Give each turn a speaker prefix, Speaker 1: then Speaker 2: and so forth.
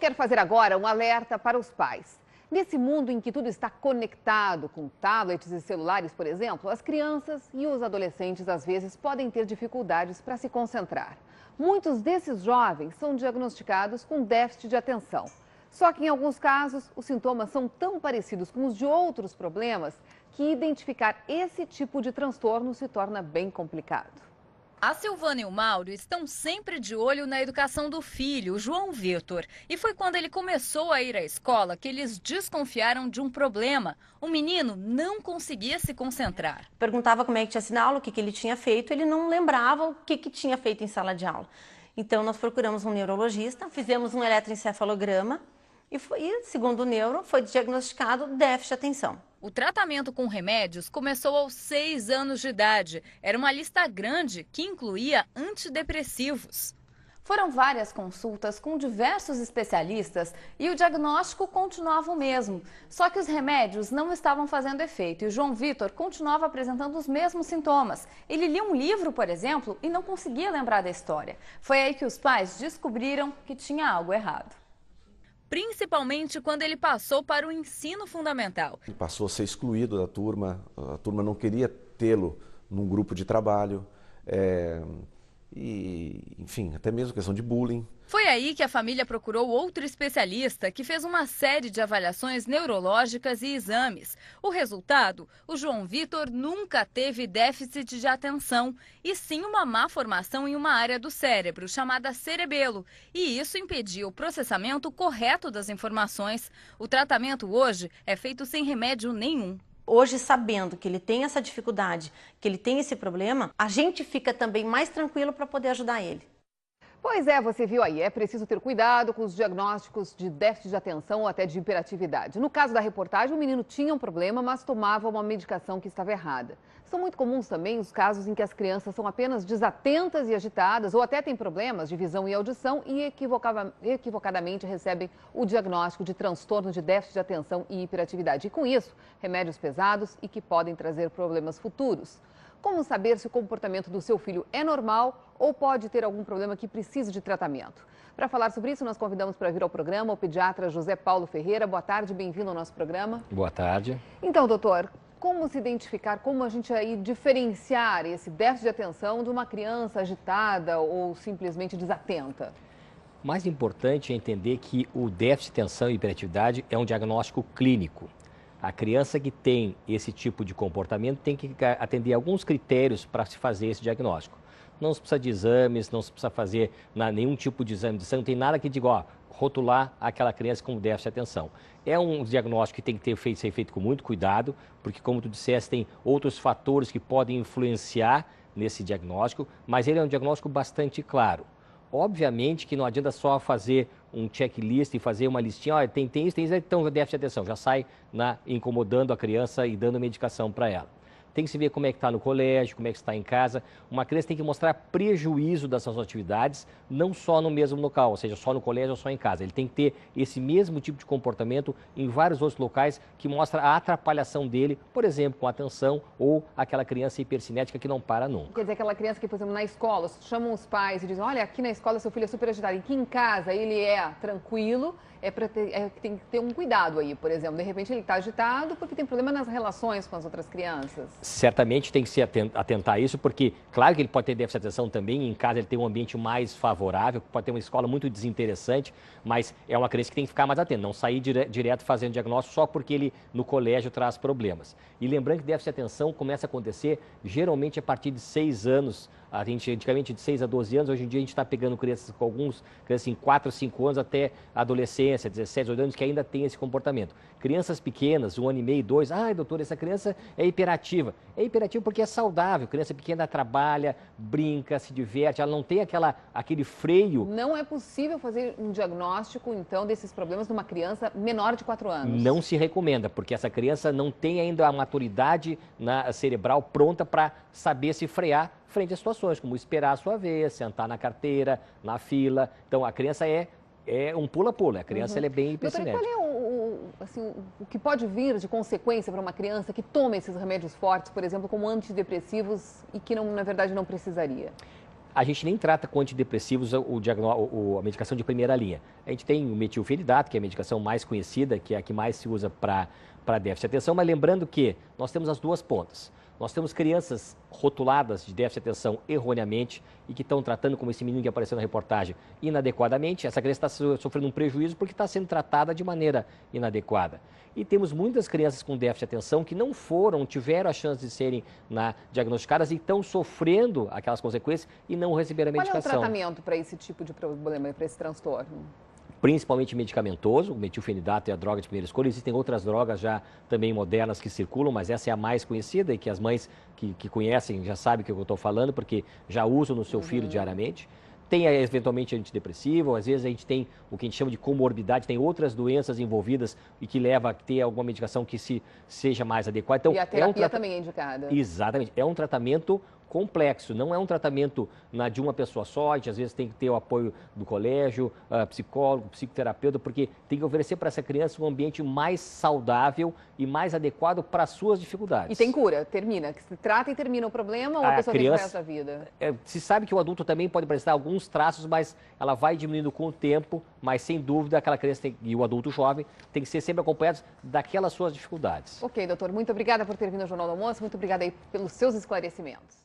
Speaker 1: quer fazer agora um alerta para os pais. Nesse mundo em que tudo está conectado, com tablets e celulares, por exemplo, as crianças e os adolescentes às vezes podem ter dificuldades para se concentrar. Muitos desses jovens são diagnosticados com déficit de atenção. Só que em alguns casos, os sintomas são tão parecidos com os de outros problemas que identificar esse tipo de transtorno se torna bem complicado.
Speaker 2: A Silvana e o Mauro estão sempre de olho na educação do filho, o João Vitor. E foi quando ele começou a ir à escola que eles desconfiaram de um problema. O menino não conseguia se concentrar.
Speaker 3: Perguntava como é que tinha sido na aula, o que ele tinha feito, ele não lembrava o que tinha feito em sala de aula. Então nós procuramos um neurologista, fizemos um eletroencefalograma e segundo o neuro, foi diagnosticado déficit de atenção.
Speaker 2: O tratamento com remédios começou aos 6 anos de idade. Era uma lista grande que incluía antidepressivos. Foram várias consultas com diversos especialistas e o diagnóstico continuava o mesmo. Só que os remédios não estavam fazendo efeito e o João Vitor continuava apresentando os mesmos sintomas. Ele lia um livro, por exemplo, e não conseguia lembrar da história. Foi aí que os pais descobriram que tinha algo errado. Principalmente quando ele passou para o ensino fundamental.
Speaker 4: Ele passou a ser excluído da turma, a turma não queria tê-lo num grupo de trabalho, enfim, até mesmo questão de bullying.
Speaker 2: Foi aí que a família procurou outro especialista que fez uma série de avaliações neurológicas e exames. O resultado? O João Vitor nunca teve déficit de atenção, e sim uma má formação em uma área do cérebro, chamada cerebelo. E isso impedia o processamento correto das informações. O tratamento hoje é feito sem remédio nenhum.
Speaker 3: Hoje, sabendo que ele tem essa dificuldade, que ele tem esse problema, a gente fica também mais tranquilo para poder ajudar ele.
Speaker 1: Pois é, você viu aí, é preciso ter cuidado com os diagnósticos de déficit de atenção ou até de hiperatividade. No caso da reportagem, o menino tinha um problema, mas tomava uma medicação que estava errada. São muito comuns também os casos em que as crianças são apenas desatentas e agitadas ou até têm problemas de visão e audição e equivocadamente recebem o diagnóstico de transtorno de déficit de atenção e hiperatividade. E com isso, remédios pesados e que podem trazer problemas futuros. Como saber se o comportamento do seu filho é normal ou pode ter algum problema que precise de tratamento? Para falar sobre isso, nós convidamos para vir ao programa o pediatra José Paulo Ferreira. Boa tarde, bem-vindo ao nosso programa.
Speaker 5: Boa tarde.
Speaker 1: Então, doutor, como se identificar, como a gente aí diferenciar esse déficit de atenção de uma criança agitada ou simplesmente desatenta?
Speaker 5: O mais importante é entender que o déficit de atenção e hiperatividade é um diagnóstico clínico. A criança que tem esse tipo de comportamento tem que atender alguns critérios para se fazer esse diagnóstico. Não se precisa de exames, não se precisa fazer nenhum tipo de exame de sangue, não tem nada que diga, ó, rotular aquela criança com déficit de atenção. É um diagnóstico que tem que ser feito com muito cuidado, porque como tu disseste, tem outros fatores que podem influenciar nesse diagnóstico, mas ele é um diagnóstico bastante claro. Obviamente que não adianta só fazer um checklist e fazer uma listinha, olha, tem isso, então déficit de atenção, já sai incomodando a criança e dando medicação para ela. Tem que se ver como é que está no colégio, como é que está em casa. Uma criança tem que mostrar prejuízo das suas atividades, não só no mesmo local, ou seja, só no colégio ou só em casa. Ele tem que ter esse mesmo tipo de comportamento em vários outros locais que mostra a atrapalhação dele, por exemplo, com a atenção ou aquela criança hipercinética que não para nunca.
Speaker 1: Quer dizer, aquela criança que, por exemplo, na escola, chamam os pais e dizem, olha, aqui na escola seu filho é super agitado, e aqui em casa ele é tranquilo, tem que ter um cuidado aí, por exemplo. De repente ele está agitado porque tem problema nas relações com as outras crianças.
Speaker 5: Certamente tem que se atentar a isso, porque claro que ele pode ter déficit de atenção também, em casa ele tem um ambiente mais favorável, pode ter uma escola muito desinteressante, mas é uma criança que tem que ficar mais atenta, não sair direto fazendo diagnóstico só porque ele no colégio traz problemas. E lembrando que déficit de atenção começa a acontecer geralmente a partir de 6 anos, antigamente de 6 a 12 anos, hoje em dia a gente está pegando crianças com crianças em 4 a 5 anos até adolescência, 17, 18 anos, que ainda tem esse comportamento. Crianças pequenas, 1 ano e meio, 2, doutor, essa criança é hiperativa. É hiperativa porque é saudável, criança pequena trabalha, brinca, se diverte, ela não tem aquele freio.
Speaker 1: Não é possível fazer um diagnóstico, então, desses problemas numa criança menor de 4 anos?
Speaker 5: Não se recomenda, porque essa criança não tem ainda a maturidade cerebral pronta para saber se frear frente a situações, como esperar a sua vez, sentar na carteira, na fila. Então, a criança é um pula-pula, a criança ela é bem hipercinética.
Speaker 1: Doutor, qual é o que pode vir de consequência para uma criança que toma esses remédios fortes, por exemplo, como antidepressivos, e que, na verdade, não precisaria?
Speaker 5: A gente nem trata com antidepressivos a medicação de primeira linha. A gente tem o metilfenidato, que é a medicação mais conhecida, que é a que mais se usa para déficit de atenção, mas lembrando que nós temos as duas pontas. Nós temos crianças rotuladas de déficit de atenção erroneamente e que estão tratando, como esse menino que apareceu na reportagem, inadequadamente. Essa criança está sofrendo um prejuízo porque está sendo tratada de maneira inadequada. E temos muitas crianças com déficit de atenção que não tiveram a chance de serem diagnosticadas e estão sofrendo aquelas consequências e não receberam a medicação.
Speaker 1: Qual é o tratamento para esse tipo de problema, para esse transtorno?
Speaker 5: Principalmente medicamentoso, o metilfenidato é a droga de primeira escolha. Existem outras drogas já também modernas que circulam, mas essa é a mais conhecida e que as mães que conhecem já sabem o que eu estou falando, porque já usam no seu filho diariamente. Tem eventualmente antidepressivo, às vezes a gente tem o que a gente chama de comorbidade, tem outras doenças envolvidas e que leva a ter alguma medicação que seja mais adequada. Então,
Speaker 1: e a terapia também é indicada.
Speaker 5: Exatamente, é um tratamento complexo, não é um tratamento de uma pessoa só, a gente às vezes tem que ter o apoio do colégio, psicólogo, psicoterapeuta, porque tem que oferecer para essa criança um ambiente mais saudável e mais adequado para as suas dificuldades.
Speaker 1: E tem cura, termina, que se trata e termina o problema ou a pessoa tem o resto da vida?
Speaker 5: Se sabe que o adulto também pode apresentar alguns traços, mas ela vai diminuindo com o tempo, mas sem dúvida aquela criança e o adulto jovem tem que ser sempre acompanhados daquelas suas dificuldades.
Speaker 1: Ok, doutor, muito obrigada por ter vindo ao Jornal do Almoço, muito obrigada aí pelos seus esclarecimentos.